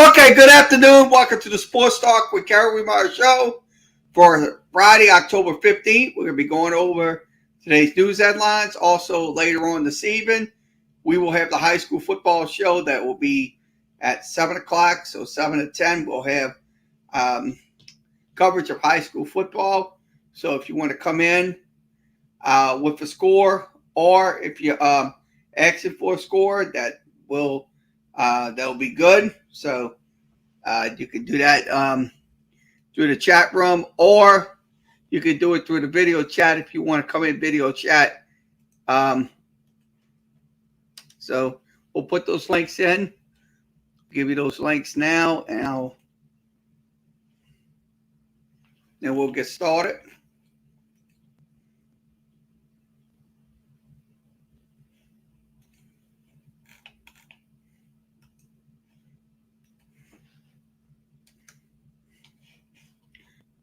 Okay, good afternoon. Welcome to the Sports Talk with Kerry Wehmeyer show for Friday, October 15th. We're going to be going over today's news headlines. Also, later on this evening, we will have the high school football show that will be at 7 o'clock. So 7 to 10, we'll have coverage of high school football. So if you want to come in with a score, or if you're asking for a score, that'll be good. So you can do that through the chat room, or you can do it through the video chat if you want to come in video chat. So we'll put those links in. Give you those links now, and then we'll get started.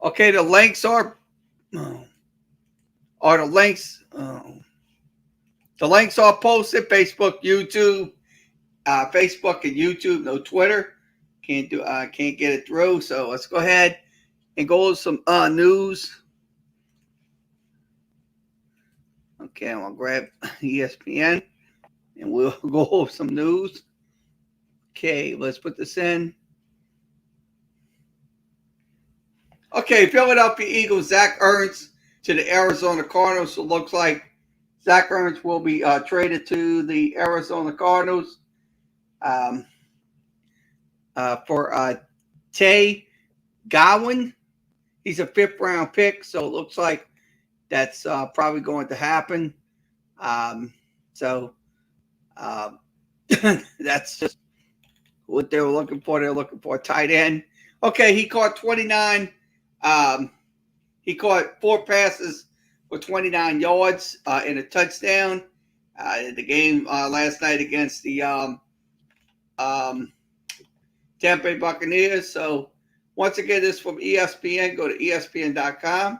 Okay, the links are the links. The links are posted. Facebook, YouTube, Facebook and YouTube. No Twitter. Can't get it through. So let's go ahead and go over some news. Okay, I'm gonna grab ESPN and we'll go over some news. Okay, let's put this in. Okay, Philadelphia Eagles, Zach Ertz to the Arizona Cardinals. So it looks like Zach Ertz will be traded to the Arizona Cardinals for Tay Gowan. He's a 5th round pick, so it looks like that's probably going to happen. That's just what they were looking for. They're looking for a tight end. Okay, he caught 29. He caught 4 passes for 29 yards in a touchdown in the game last night against the Tampa Bay Buccaneers. So once again, this is from ESPN. Go to ESPN.com.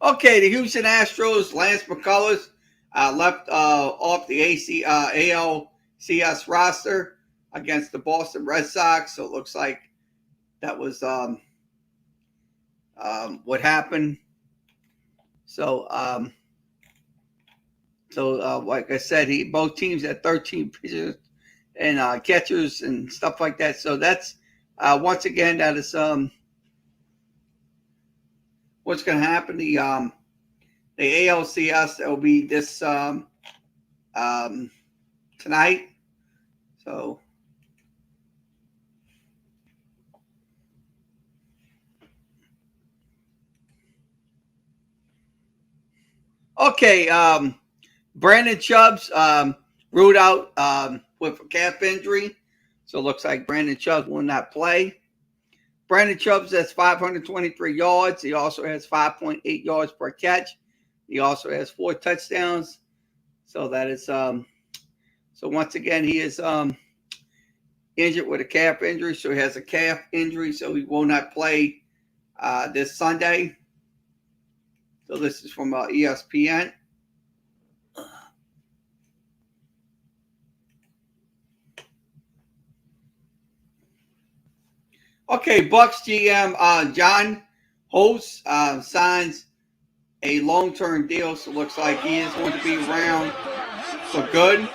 Okay, the Houston Astros, Lance McCullers left off the ALCS roster against the Boston Red Sox. So it looks like that was what happened. So, like I said, both teams had 13 pitchers and catchers and stuff like that. So that's once again, that is what's going to happen. The ALCS, that will be this tonight. So okay, Brandon Chubbs ruled out with a calf injury. So it looks like Brandon Chubbs will not play. Brandon Chubbs has 523 yards. He also has 5.8 yards per catch. He also has 4 touchdowns. So that is so once again, he is injured with a calf injury. So he has a calf injury, so he will not play this Sunday. So this is from ESPN. Okay, Bucks GM John Holtz signs a long-term deal. So it looks like he is going to be around for good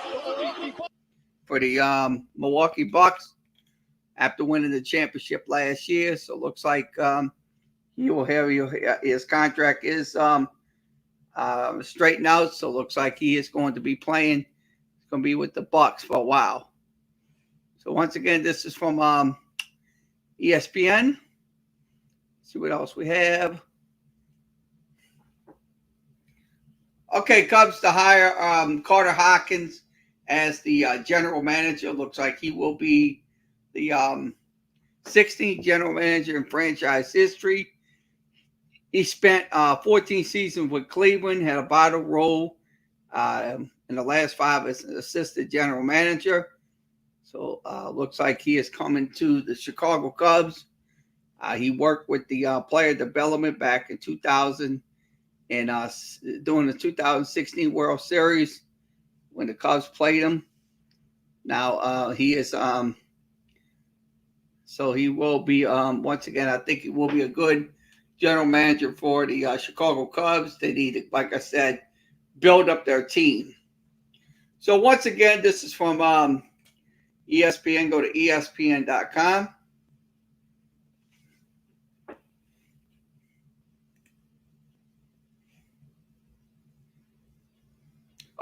for the Milwaukee Bucks after winning the championship last year. So it looks like he will have his contract is straightened out. So it looks like he is going to be playing. He's going to be with the Bucks for a while. So once again, this is from ESPN. Let's see what else we have. Okay, Cubs to hire Carter Hawkins as the general manager. Looks like he will be the 16th general manager in franchise history. He spent 14 seasons with Cleveland, had a vital role in the last 5 as an assistant general manager. So looks like he is coming to the Chicago Cubs. He worked with the player development back in 2000 and during the 2016 World Series when the Cubs played him. Now he is so he will be once again. I think he will be a good general manager for the Chicago Cubs. They need to, like I said, build up their team. So once again, this is from ESPN. Go to ESPN.com.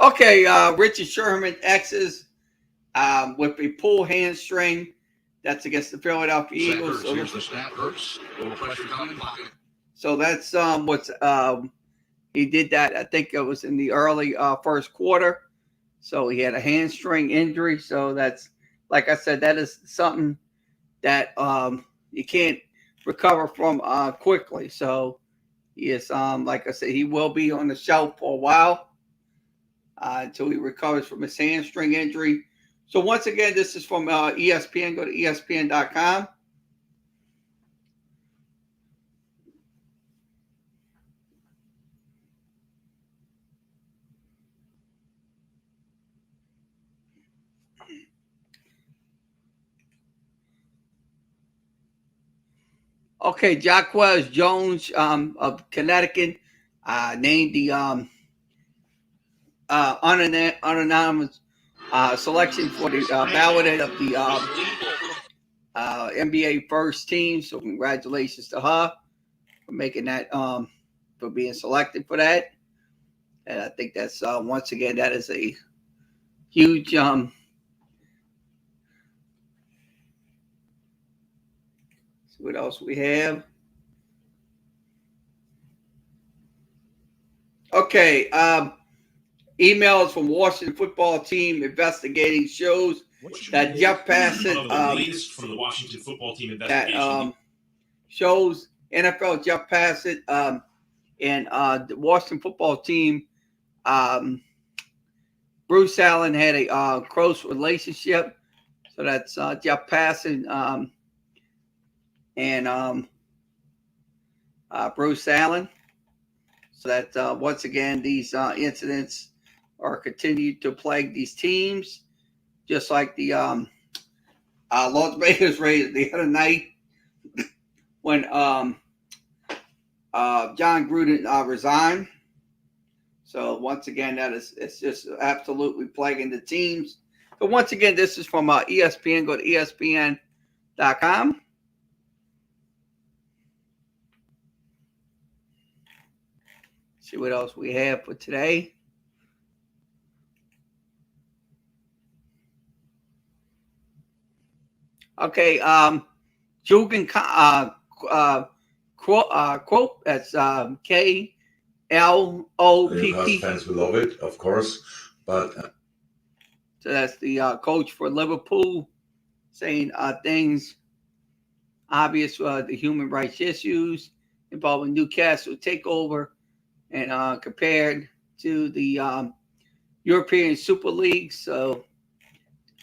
Okay, Richard Sherman X's with a pull hamstring. That's against the Philadelphia Eagles. So here's the snap. Hurts. So that's what's he did that. I think it was in the early first quarter. So he had a hamstring injury. So that's, like I said, that is something that you can't recover from quickly. So he is, like I said, he will be on the shelf for a while until he recovers from his hamstring injury. So once again, this is from ESPN. Go to ESPN.com. Okay, Jacquez Jones of Connecticut named the unanimous selection for the ballot of the NBA first team. So congratulations to her for making that, for being selected for that. And I think that's once again that is a huge see what else we have. Okay, emails from Washington football team investigating shows that Jeff Bassett from the Washington football team investigation that shows NFL Jeff Bassett and the Washington football team. Bruce Allen had a close relationship, so that's Jeff Bassett and Bruce Allen. So that once again, these incidents are continued to plague these teams, just like the Las Vegas Raiders the other night when John Gruden resigned. So once again, it's just absolutely plaguing the teams. But once again, this is from ESPN. Go to ESPN.com. See what else we have for today. Okay, Jugan quote, that's KLOPP. Fans will love it, of course, but so that's the coach for Liverpool saying things obvious, the human rights issues involving Newcastle takeover and compared to the European Super League. So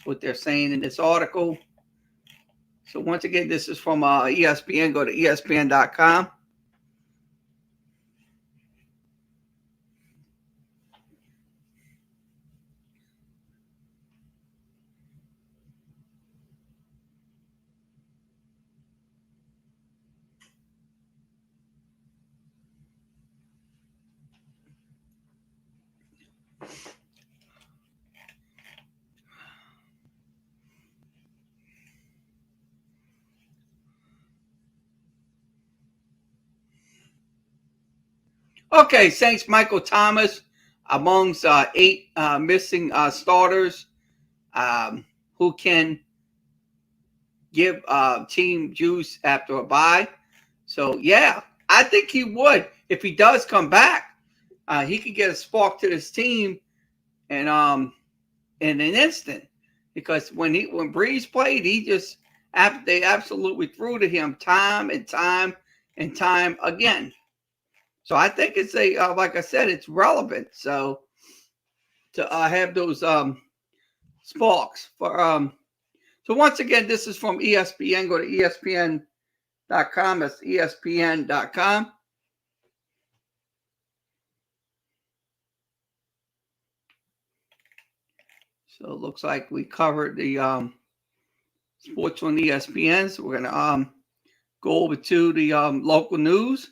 what they're saying in this article. So once again, this is from ESPN. Go to ESPN.com. Okay, Saints Michael Thomas amongst 8 missing starters who can give team juice after a bye. So, yeah, I think he would. If he does come back, he could get a spark to this team and in an instant. Because when Breeze played, they absolutely threw to him time and time and time again. So I think it's like I said, it's relevant. So to have those sparks for so once again, this is from ESPN. Go to ESPN.com. ESPN.com. That's ESPN.com. So it looks like we covered the sports on ESPN. So we're going to go over to the local news.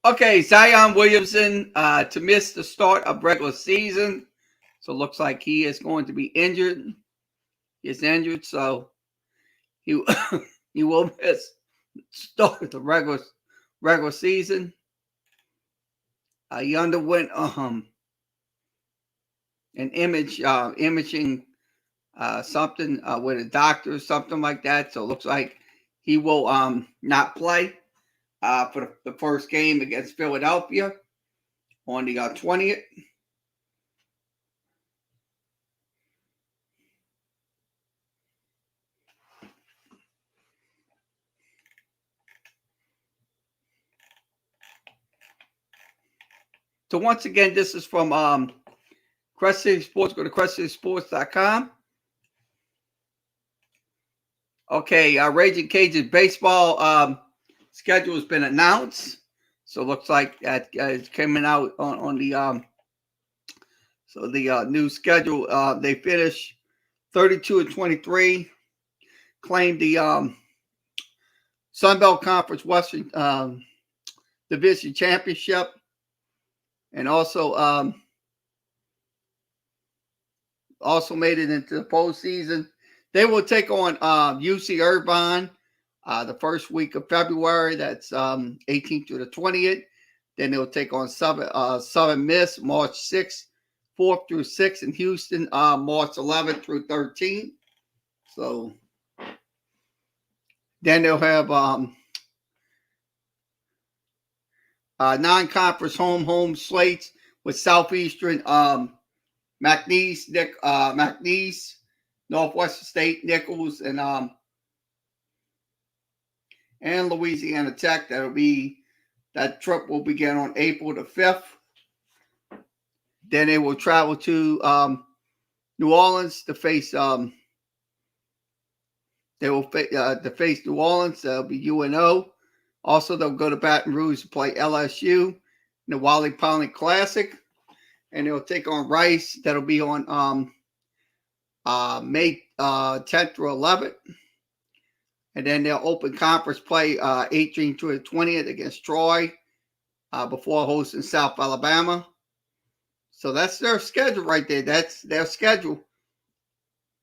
Okay, Zion Williamson to miss the start of regular season. So it looks like he is going to be injured. He's injured, so he he will miss start of the regular season. He underwent an imaging something with a doctor or something like that. So it looks like he will not play for the first game against Philadelphia on the 20th. So once again, this is from Crest City Sports. Go to crestcitysports.com. Okay, Raging Cajuns baseball schedule has been announced. So it looks like that is coming out on the new schedule. They finished 32-23, claimed the Sun Belt Conference Western Division Championship, and also made it into the postseason. They will take on UC Irvine the first week of February. That's 18th to the 20th. Then they'll take on Southern Miss March 6th, 4th through 6th in Houston, March 11th through 13th. So then they'll have non-conference home slates with Southeastern McNeese, Northwestern State, Nichols, and Louisiana Tech. That trip will begin on April the 5th. Then they will travel to New Orleans to face to face New Orleans. That'll be UNO. Also, they'll go to Baton Rouge to play LSU in the Wally Pollard Classic, and they'll take on Rice. That'll be on May 10th through 11th. And then they'll open conference play 18th to the 20th against Troy before hosting South Alabama. So that's their schedule right there. That's their schedule.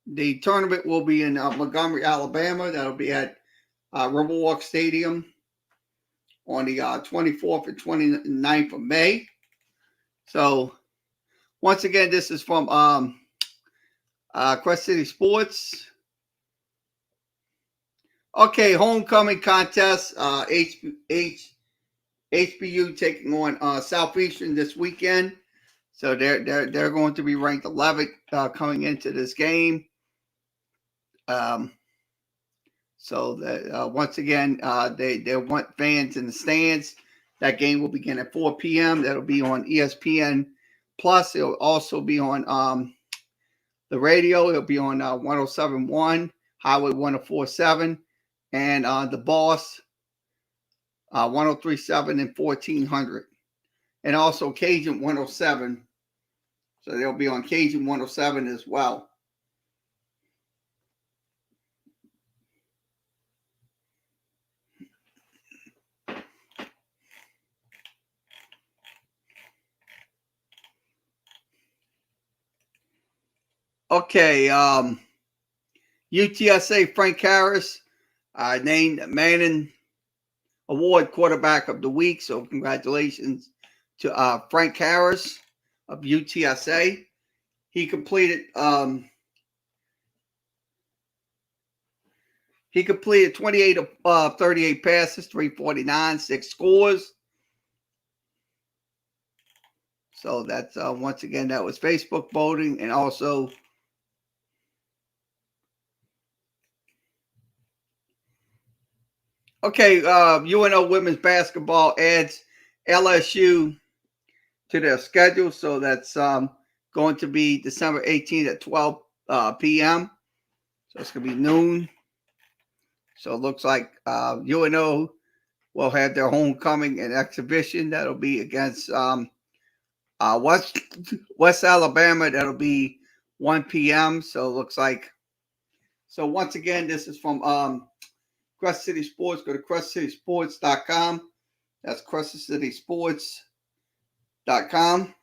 The tournament will be in Montgomery, Alabama. That'll be at Riverwalk Stadium on the 24th and 29th of May. So once again, this is from Crest City Sports. Okay, homecoming contest. HBU taking on Southeastern this weekend. So they're going to be ranked 11th coming into this game. So that once again, they want fans in the stands. That game will begin at 4 p.m. That'll be on ESPN Plus. It'll also be on the radio. It'll be on 107.1, Highway 104.7, and the Boss 103.7 and 1400, and also Cajun 107. So they'll be on Cajun 107 as well. Okay, UTSA Frank Harris named Manning Award Quarterback of the Week. So congratulations to Frank Harris of UTSA. He completed 28 of 38 passes, 349, 6 scores. So that's once again, that was Facebook voting, and also UNO women's basketball adds LSU to their schedule. So that's going to be December 18th at 12 p.m. So it's going to be noon. So it looks like UNO will have their homecoming and exhibition. That'll be against West Alabama. That'll be 1 p.m. So it looks like. So once again, this is from Crest City Sports. Go to crestcitysports.com. That's crestcitysports.com.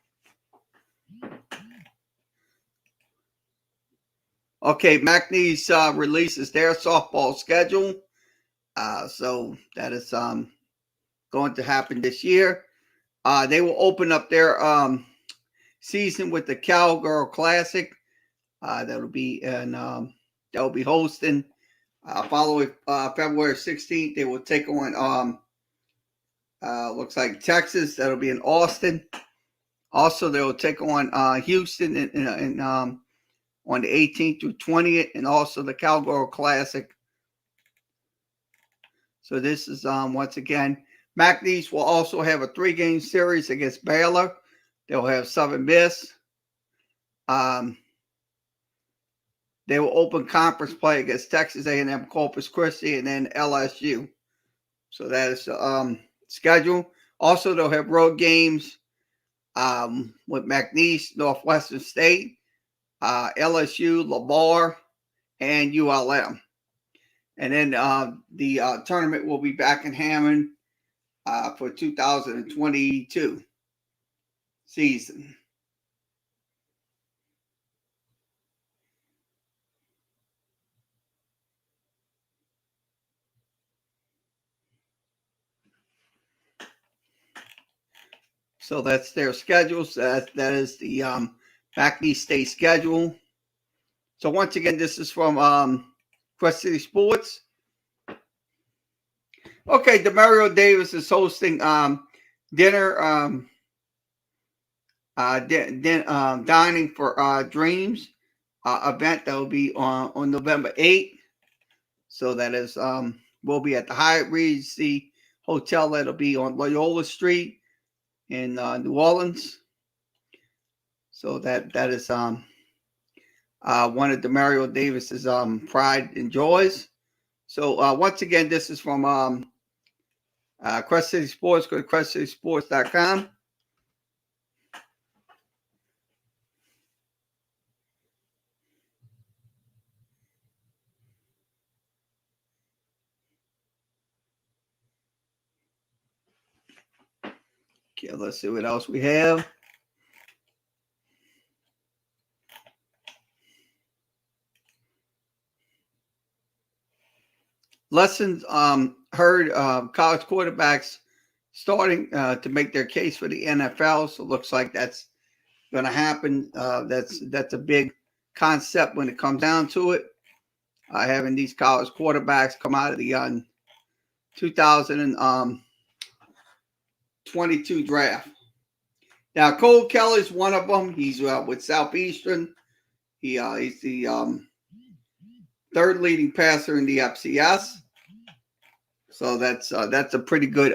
Okay, McNeese releases their softball schedule. So that is going to happen this year. They will open up their season with the Cowgirl Classic. That'll be they'll be hosting. Following February 16th, they will take on looks like Texas. That'll be in Austin. Also, they will take on Houston on the 18th through 20th, and also the Cowgirl Classic. So this is once again, McNeese will also have a 3-game series against Baylor. They'll have Southern Miss. They will open conference play against Texas A&M, Corpus Christi, and then LSU. So that is the schedule. Also, they'll have road games with McNeese, Northwestern State, LSU, Lamar, and ULM. And then the tournament will be back in Hammond for 2022 season. So that's their schedules. That is the McNeese State schedule. So once again, this is from Crest City Sports. Okay, Demario Davis is hosting dinner, dining for dreams event that will be on November 8th. So that is will be at the Hyatt Regency Hotel. That'll be on Loyola Street in New Orleans. So that is one of Demario Davis's pride and joys. So once again, this is from Crest City Sports. Go to crestcitysports.com. Okay, let's see what else we have. Lessons heard college quarterbacks starting to make their case for the NFL. So it looks like that's going to happen. That's a big concept when it comes down to it. Having these college quarterbacks come out of the 2022 draft. Now, Cole Kelly's one of them. He's with Southeastern. He's the third leading passer in the FCS. So that's a pretty good.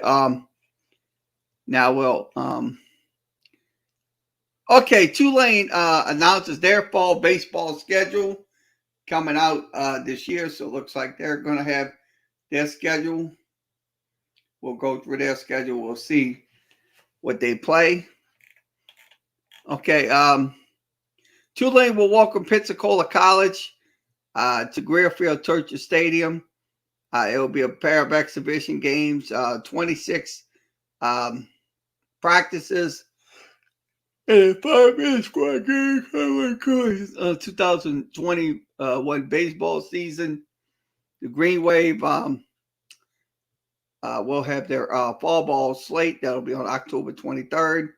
Okay, Tulane announces their fall baseball schedule coming out this year. So it looks like they're going to have their schedule. We'll go through their schedule. We'll see what they play. Okay, Tulane will welcome Pensacola College to Greerfield Churchill Stadium. It will be a pair of exhibition games, 26 practices, and 5-minute squad games. Oh my God! 2021 baseball season. The Green Wave will have their fall ball slate. That'll be on October 23rd.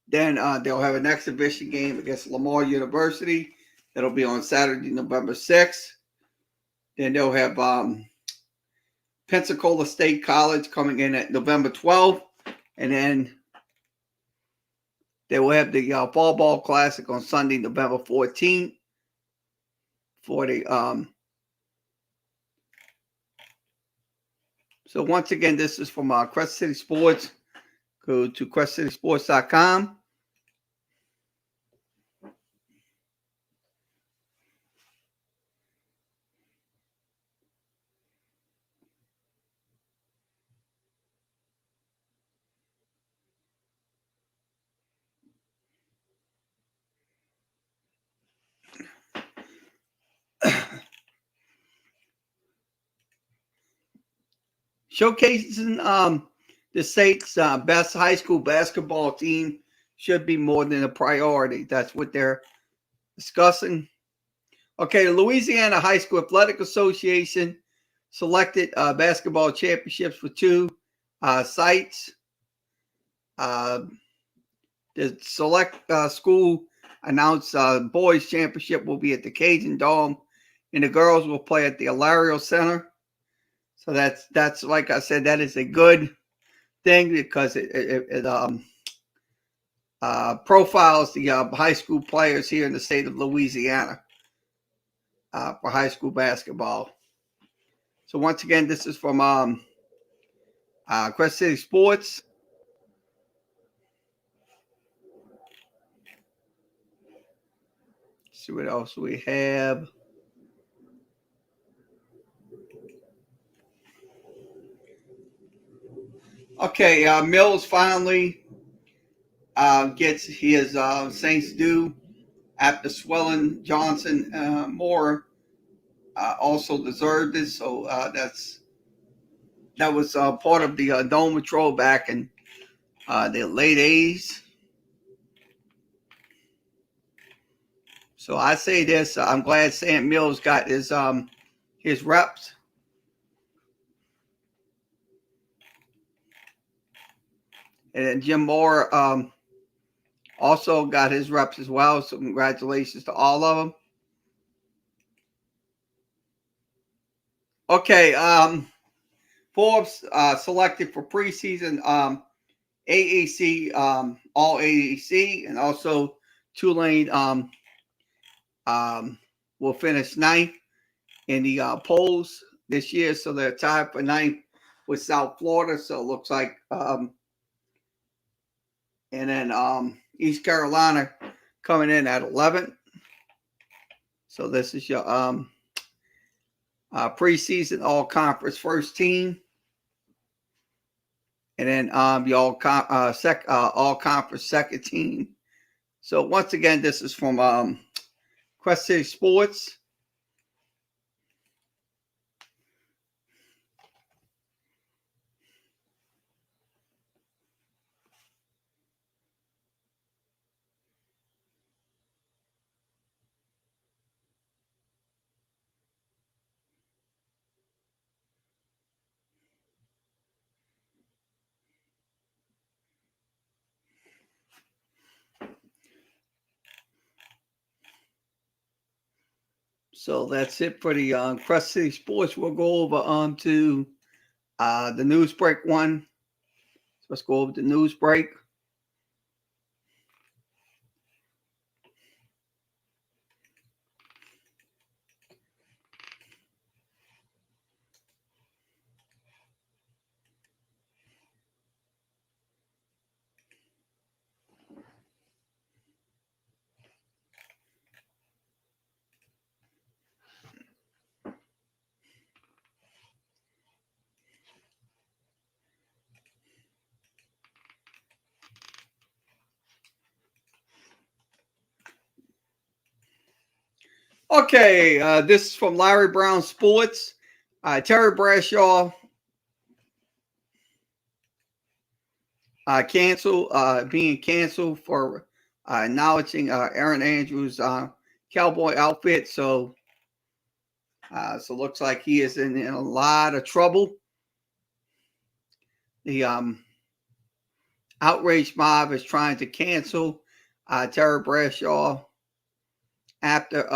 Then they'll have an exhibition game against Lamar University. That'll be on Saturday, November 6th. Then they'll have Pensacola State College coming in at November 12th. And then they will have the Fall Ball Classic on Sunday, November 14th. For the so once again, this is from Crest City Sports. Go to questcitysports.com. Showcasing the state's best high school basketball team should be more than a priority. That's what they're discussing. Okay, the Louisiana High School Athletic Association selected basketball championships for two sites. The select school announced boys championship will be at the Cajun Dome, and the girls will play at the Alario Center. So that's like I said, that is a good thing because it profiles the high school players here in the state of Louisiana for high school basketball. So once again, this is from Quest City Sports. Let's see what else we have. Okay, Mills finally gets his Saints due after Swellen Johnson Moore also deserved it. So that was part of the Dome Patrol back in the late 80s. So I say this: I'm glad Sam Mills got his reps. And then Jim Moore also got his reps as well. So congratulations to all of them. Okay, Forbes selected for preseason AAC, all AAC, and also Tulane will finish ninth in the polls this year. So they're tied for ninth with South Florida. So it looks like, and then East Carolina coming in at 11th. So this is your preseason all conference first team. And then the all conference second team. So once again, this is from Quest City Sports. So that's it for the Quest City Sports. We'll go over to the news break one. So let's go over the news break. Okay, this is from Larry Brown Sports. Terry Bradshaw being canceled for acknowledging Aaron Andrews' cowboy outfit. So looks like he is in a lot of trouble. The outrage mob is trying to cancel Terry Bradshaw after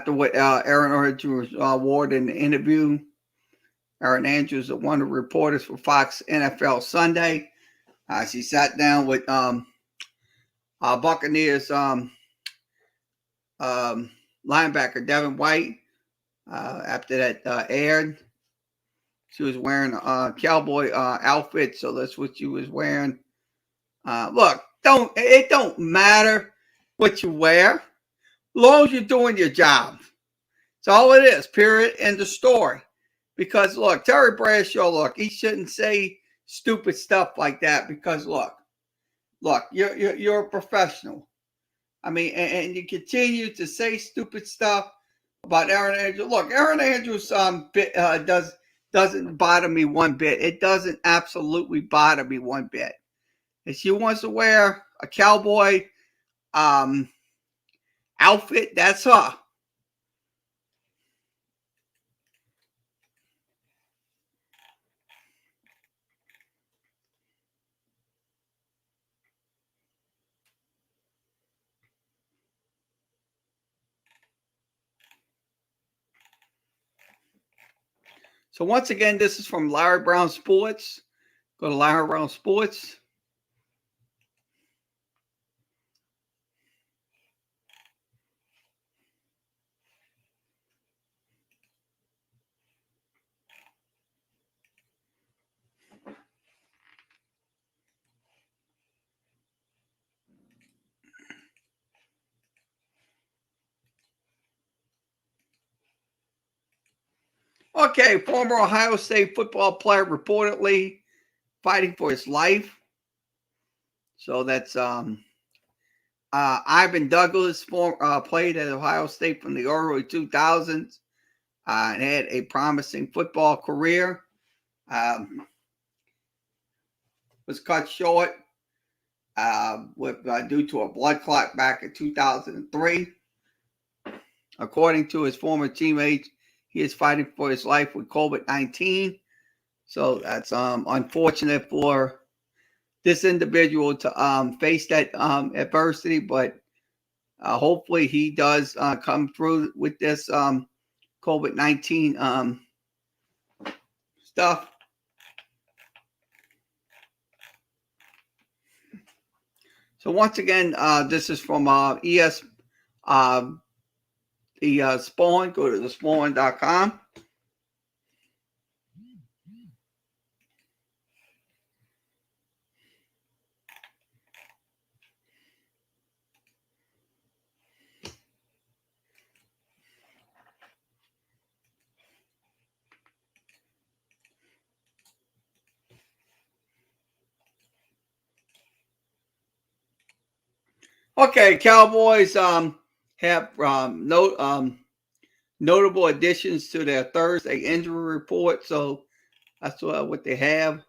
what Aaron Andrews wore in the interview. Aaron Andrews, one of the reporters for Fox NFL Sunday. She sat down with Buccaneers linebacker Devin White. After that aired, she was wearing a cowboy outfit, so that's what she was wearing. Look, it don't matter what you wear, as long as you're doing your job. That's all it is. Period. End of story. Because look, Terry Bradshaw, look, he shouldn't say stupid stuff like that. Because look, you're a professional. I mean, and you continue to say stupid stuff about Aaron Andrews. Look, Aaron Andrews doesn't bother me one bit. It doesn't absolutely bother me one bit. If she wants to wear a cowboy outfit, that's her. So once again, this is from Larry Brown Sports. Go to Larry Brown Sports. Okay, former Ohio State football player reportedly fighting for his life. So that's Ivan Douglas, played at Ohio State from the early 2000s and had a promising football career. Was cut short due to a blood clot back in 2003. According to his former teammates, he is fighting for his life with COVID-19. So that's unfortunate for this individual to face that adversity, but hopefully he does come through with this COVID-19 stuff. So once again, this is from the Spawn. Go to thespawn.com. Okay, Cowboys have notable additions to their Thursday injury report. So that's what they have.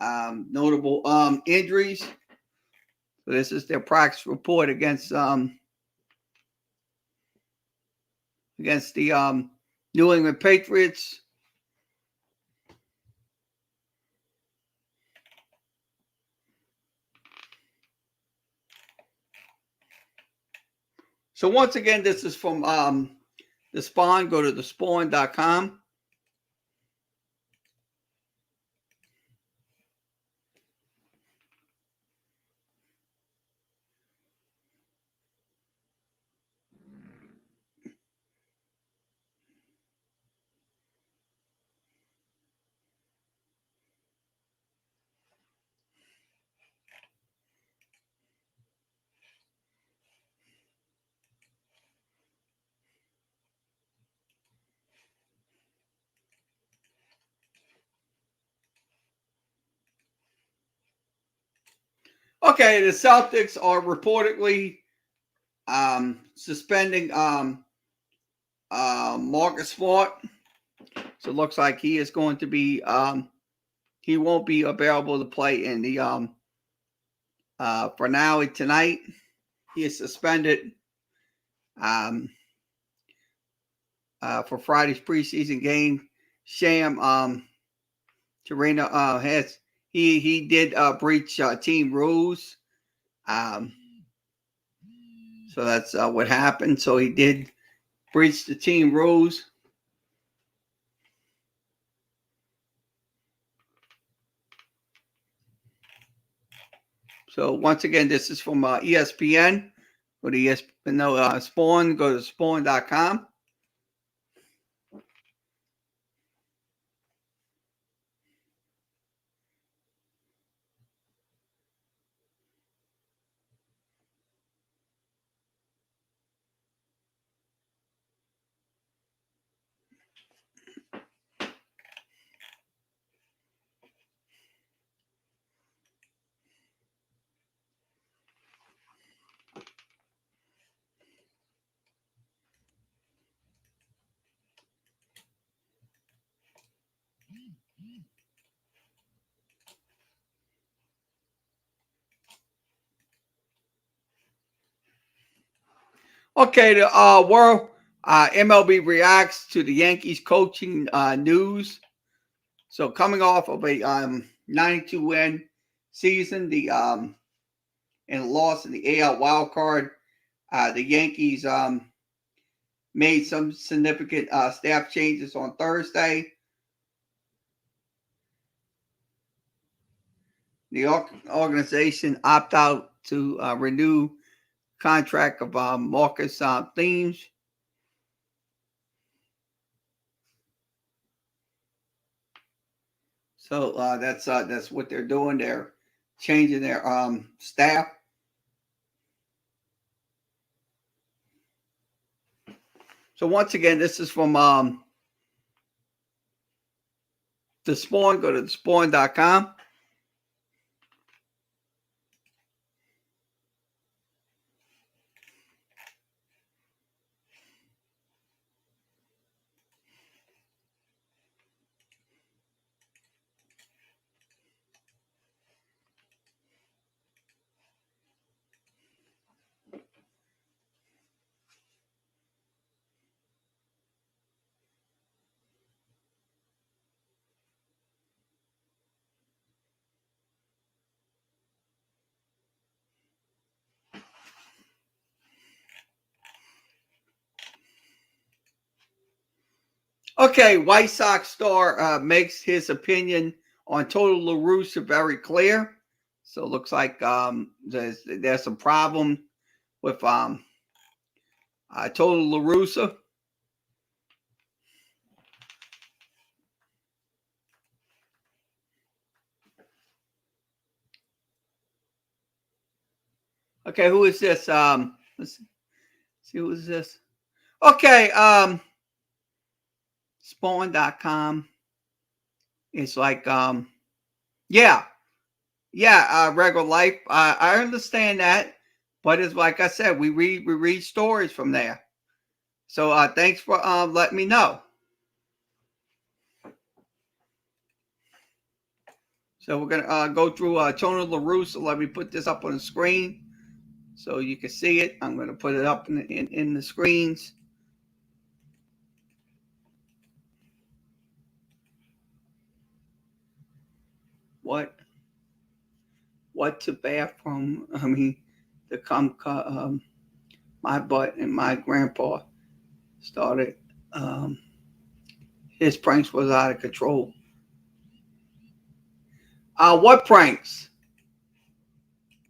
Notable injuries. So this is their practice report against the New England Patriots. So once again, this is from the Spawn. Go to thespawn.com. Okay, the Celtics are reportedly suspending Marcus Smart. So it looks like he is going to be he won't be available to play in the finale tonight. He is suspended for Friday's preseason game. Sham Tarina has he did breach team rules. So that's what happened. So he did breach the team rules. So once again, this is from ESPN. Go to Spawn. Go to spawn.com. Okay, the world MLB reacts to the Yankees coaching news. So coming off of a 92 win season, and loss in the AL wild card, the Yankees made some significant staff changes on Thursday. The organization opt out to renew contract of Marcus Thames. So that's what they're doing. They're changing their staff. So once again, this is from the Spawn. Go to spawn.com. Okay, White Sox star makes his opinion on Total La Russa very clear. So it looks like there's some problem with Total La Russa. Okay, who is this? Let's see, who is this? Okay, Spawn.com. It's like yeah, regular life. I understand that, but it's like I said, we read stories from there. So thanks for letting me know. So we're gonna go through Tony La Russa. Let me put this up on the screen so you can see it. I'm gonna put it up in the screens. What to bathroom? I mean, to come my butt and my grandpa started. His pranks was out of control. What pranks?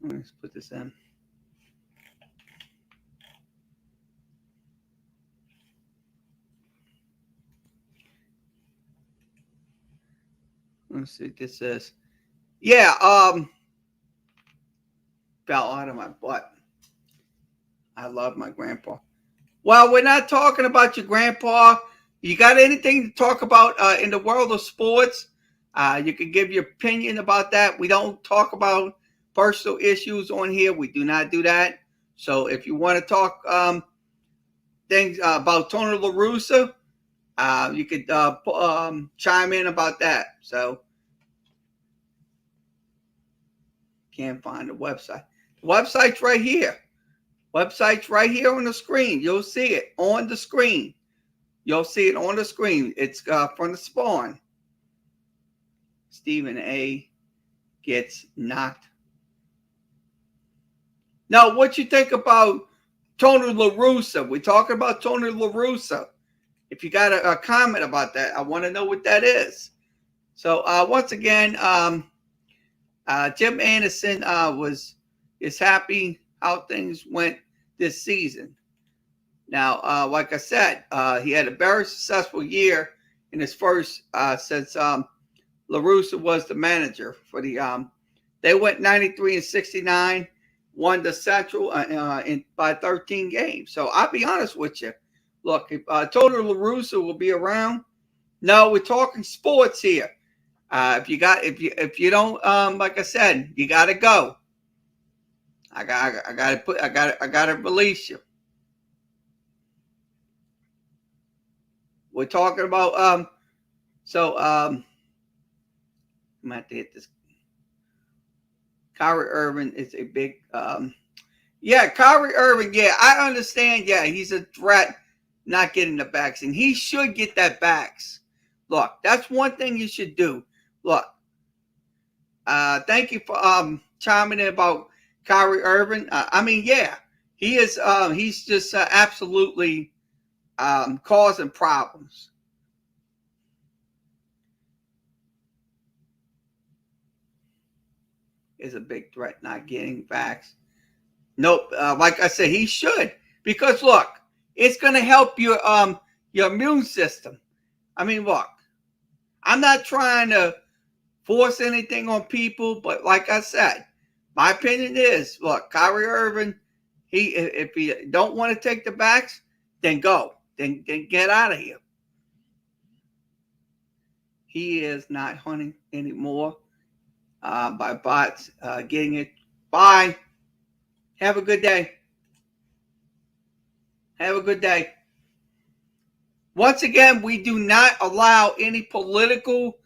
Let's put this in. Let's see what this says. Yeah, fell out of my butt. I love my grandpa. Well, we're not talking about your grandpa. You got anything to talk about in the world of sports? You can give your opinion about that. We don't talk about personal issues on here. We do not do that. So if you want to talk things about Tony La Russa, you could chime in about that. So can't find the website. The website's right here. Website's right here on the screen. You'll see it on the screen. You'll see it on the screen. It's from the Spawn. Stephen A. gets knocked. Now, what you think about Tony La Russa? We're talking about Tony La Russa. If you got a comment about that, I want to know what that is. So once again, Jim Anderson is happy how things went this season. Now, like I said, he had a very successful year in his first since LaRussa was the manager for the. They went 93-69, won the Central by 13 games. So I'll be honest with you. Look, if Tony LaRussa will be around. No, we're talking sports here. If you don't, like I said, you got to go. I got to release you. We're talking about I'm gonna have to hit this. Kyrie Irving is a big Kyrie Irving, yeah, I understand, yeah, he's a threat not getting the vaccine. He should get that vax. Look, that's one thing you should do. Look, thank you for chiming in about Kyrie Irving. I mean, yeah, he is he's just absolutely causing problems. Is a big threat not getting vax. Nope. Like I said, he should, because look, it's going to help your immune system. I mean, look, I'm not trying to force anything on people, but like I said, my opinion is, look, Kyrie Irving, if you don't want to take the vax, then go, then get out of here. He is not hunting anymore by bots getting it. Bye. Have a good day. Have a good day. Once again, we do not allow any political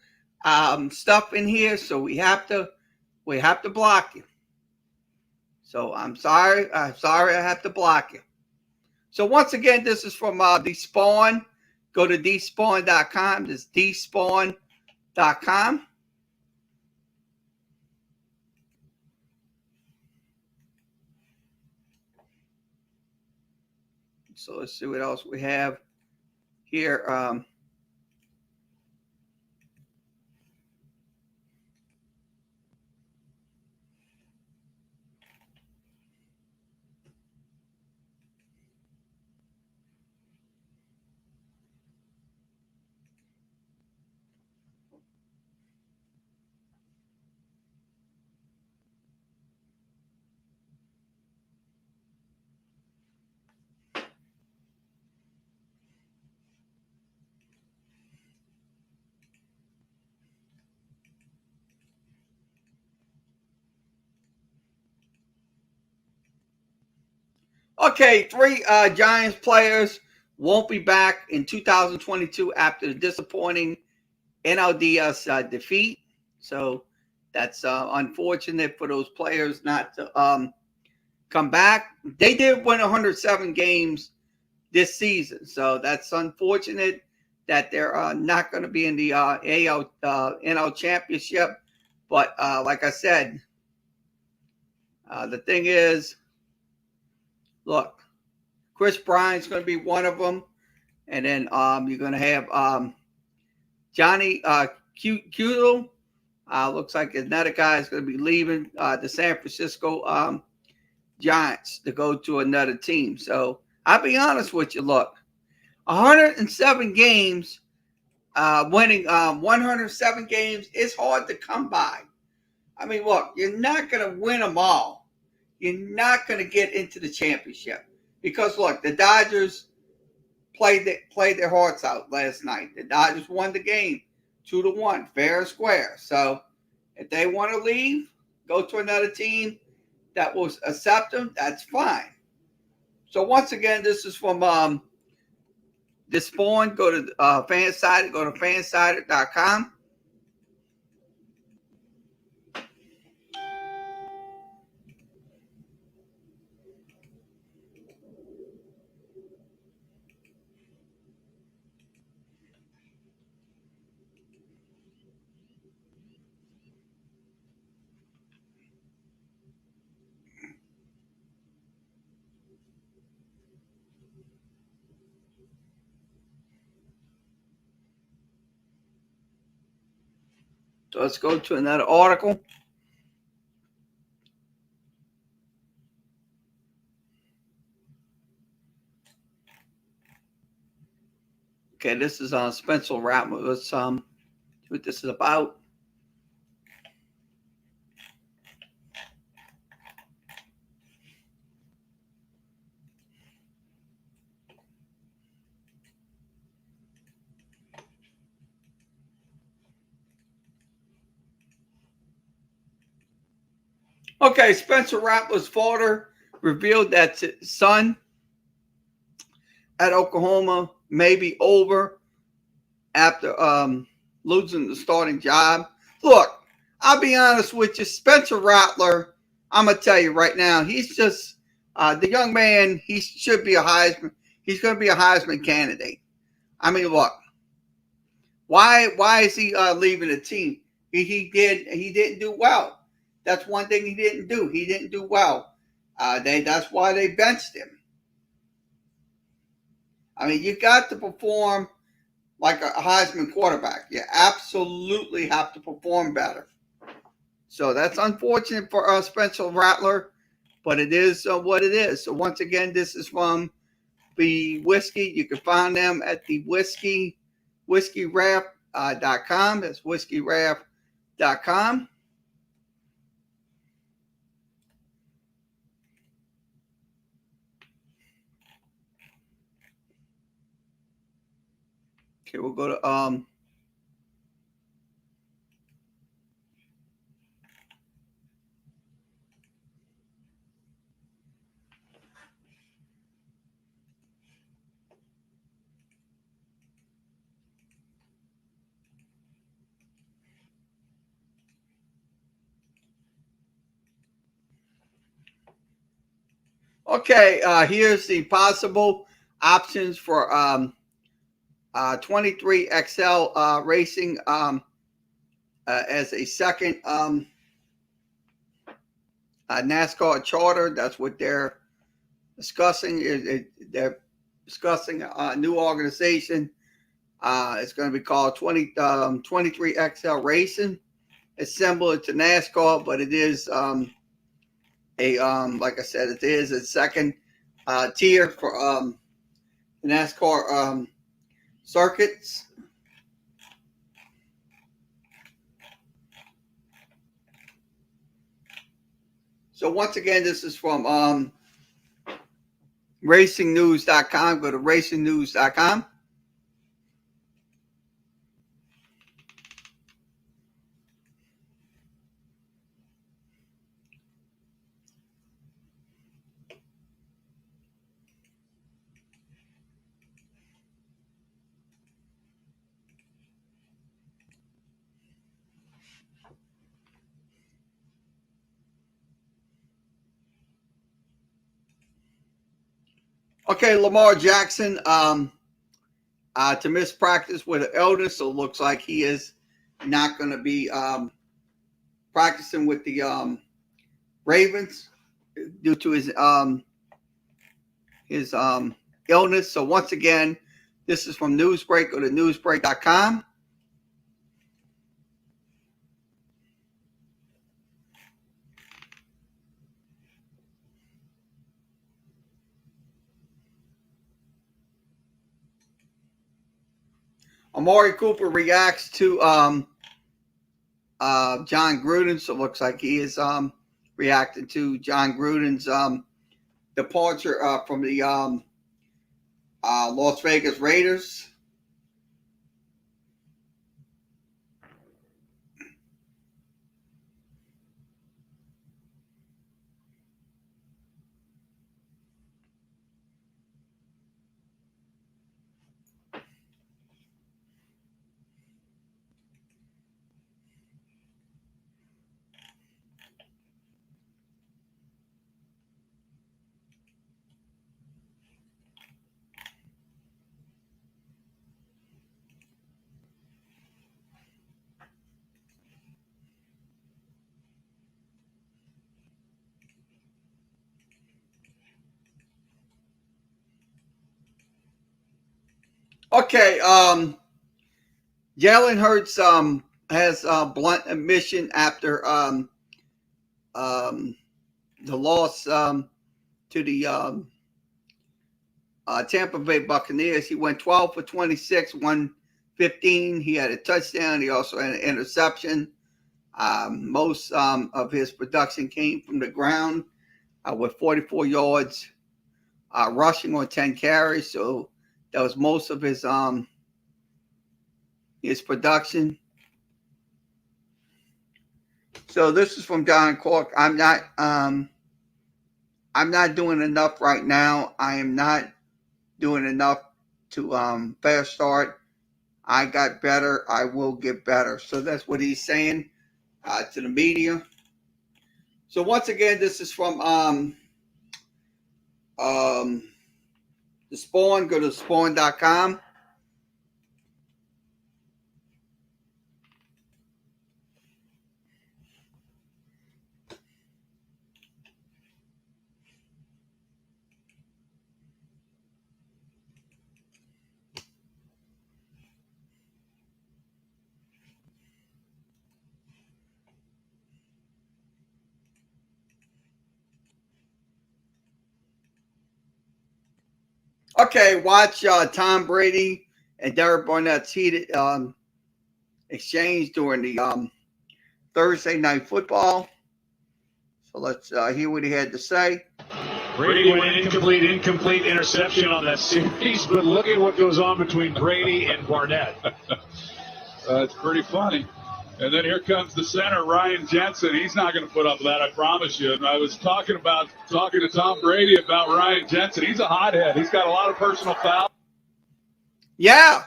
stuff in here, so we have to block you. So I'm sorry I have to block you. So once again, this is from Despawn. Go to despawn.com. This is despawn.com. So let's see what else we have here. Okay, three Giants players won't be back in 2022 after the disappointing NLDS defeat. So that's unfortunate for those players not to come back. They did win 107 games this season, so that's unfortunate that they're not going to be in the NL championship. But like I said, the thing is, look, Chris Bryant's going to be one of them, and then you're going to have Johnny Cueto. Looks like another guy is going to be leaving the San Francisco Giants to go to another team. So I'll be honest with you. Look, 107 games, winning 107 games is hard to come by. I mean, look, you're not going to win them all. You're not going to get into the championship because, look, the Dodgers played their hearts out last night. The Dodgers won the game 2-1, fair and square. So if they want to leave, go to another team that will accept them, that's fine. So once again, this is from this Spawn. Go to Fansided. Go to fansided.com. So let's go to another article. Okay, this is Spencer Rattler. Let's see what this is about. Okay, Spencer Rattler's father revealed that his son at Oklahoma may be over after losing the starting job. Look, I'll be honest with you, Spencer Rattler, I'm going to tell you right now, he's just the young man, he should be a Heisman. He's going to be a Heisman candidate. I mean, look, why is he leaving the team? He didn't do well. That's one thing he didn't do. He didn't do well. That's why they benched him. I mean, you got to perform like a Heisman quarterback. You absolutely have to perform better. So that's unfortunate for Spencer Rattler, but it is what it is. So once again, this is from the whiskey. You can find them at the whiskeyraft.com. That's whiskeyraft.com. Okay, we'll go to okay, here's the possible options for 23XL Racing as a second NASCAR charter. That's what they're discussing. They're discussing a new organization. It's going to be called 23XL Racing. It's similar to NASCAR, but it is like I said, it is a second tier for NASCAR circuits. So once again, this is from racingnews.com. Go to racingnews.com. Okay, Lamar Jackson to miss practice with an illness, so it looks like he is not going to be practicing with the Ravens due to his illness. So once again, this is from Newsbreak. Go to newsbreak.com. Amari Cooper reacts to John Gruden. So it looks like he is reacting to John Gruden's departure from the Las Vegas Raiders. Okay, Jalen Hurts has a blunt admission after the loss to the Tampa Bay Buccaneers. He went 12 for 26, 115. He had a touchdown. He also had an interception. Most of his production came from the ground with 44 yards rushing on 10 carries. So that was most of his production. So this is from John Cork. I'm not doing enough right now. I am not doing enough to fast start. I got better. I will get better. So that's what he's saying to the media. So once again, this is from the Spawn. Go to spawn.com. Okay, watch Tom Brady and Derek Barnett's heated exchange during the Thursday Night Football. So let's hear what he had to say. Brady went incomplete interception on that series, but look at what goes on between Brady and Barnett. It's pretty funny. And then here comes the center, Ryan Jensen. He's not going to put up with that, I promise you. And I was talking to Tom Brady about Ryan Jensen. He's a hothead. He's got a lot of personal fouls. Yeah,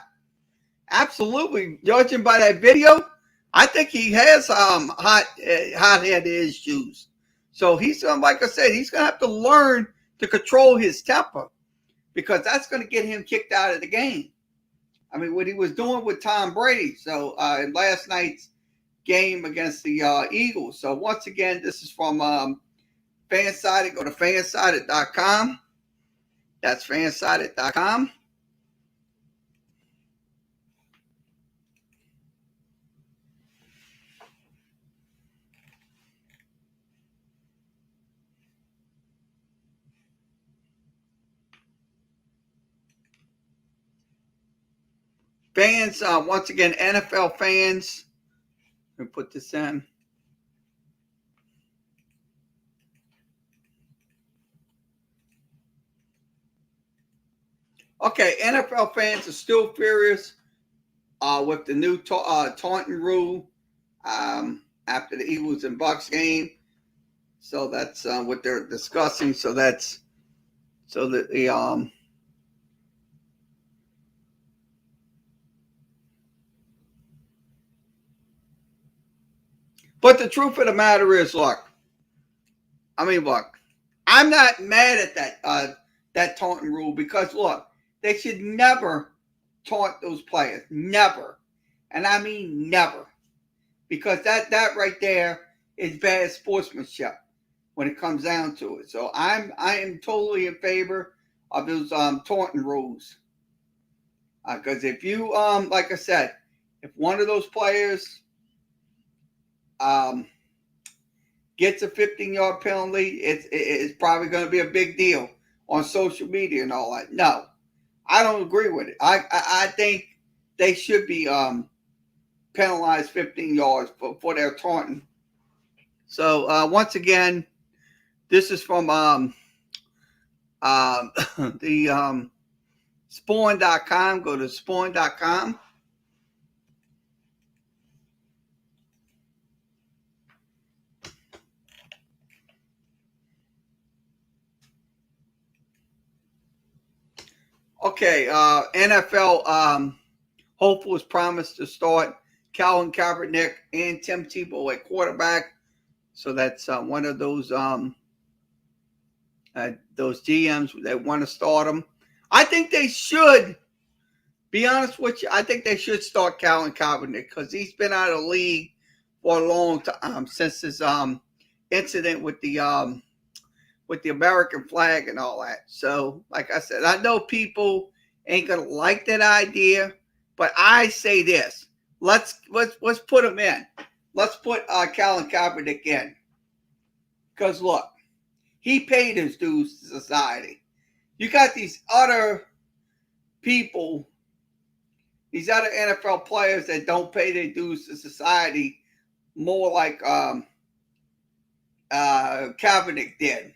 absolutely. Judging by that video, I think he has hot-headed issues. So he's like I said, he's gonna have to learn to control his temper because that's gonna get him kicked out of the game. I mean, what he was doing with Tom Brady. So in last night's game against the Eagles. So once again, this is from Fansided. Go to fansided.com. That's fansided.com. Fans, once again, NFL fans. Let me put this in. Okay, NFL fans are still furious with the new taunting rule after the Eagles and Bucks game. So that's what they're discussing. So that's so that the But the truth of the matter is, look, I'm not mad at that taunting rule because, look, they should never taunt those players. Never. And I mean never. Because that right there is bad sportsmanship when it comes down to it. So I am totally in favor of those taunting rules. Because if you, like I said, if one of those players gets a 15-yard penalty, it's probably going to be a big deal on social media and all that. No, I don't agree with it. I think they should be penalized 15 yards for their taunting. So once again, this is from the spawn.com. Go to spawn.com. Okay, NFL hopeful is promised to start Colin Kaepernick and Tim Tebow at quarterback. So that's one of those GMs that want to start them. I think they should, be honest with you, I think they should start Colin Kaepernick because he's been out of the league for a long time since his incident with the American flag and all that. So, like I said, I know people ain't gonna like that idea, but I say this: let's put him in. Let's put Colin Kaepernick in, because look, he paid his dues to society. you got these other people, these other NFL players that don't pay their dues to society, more like Kaepernick did,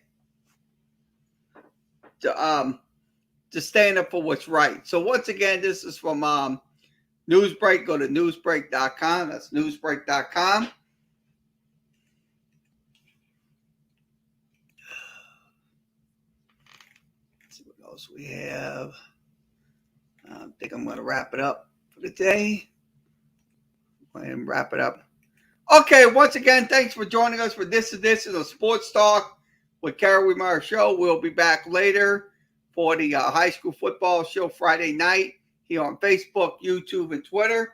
to stand up for what's right. So once again, this is from Newsbreak. Go to newsbreak.com. That's newsbreak.com. Let's see what else we have. I think I'm going to wrap it up for the day. Go ahead and wrap it up. Okay, once again, thanks for joining us for This is a Sports Talk with Kerry Wehmeyer Show. We'll be back later for the high school football show Friday night here on Facebook, YouTube, and Twitter.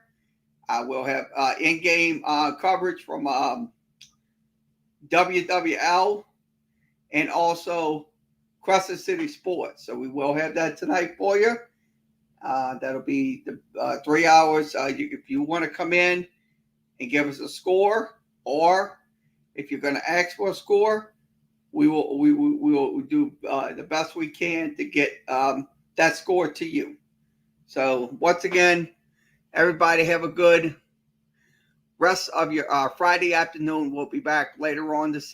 We'll have in-game coverage from WWL and also Crescent City Sports. So we will have that tonight for you. That'll be the 3 hours. If you want to come in and give us a score, or if you're going to ask for a score, we will do the best we can to get that score to you. So once again, everybody have a good rest of your Friday afternoon. We'll be back later on this evening.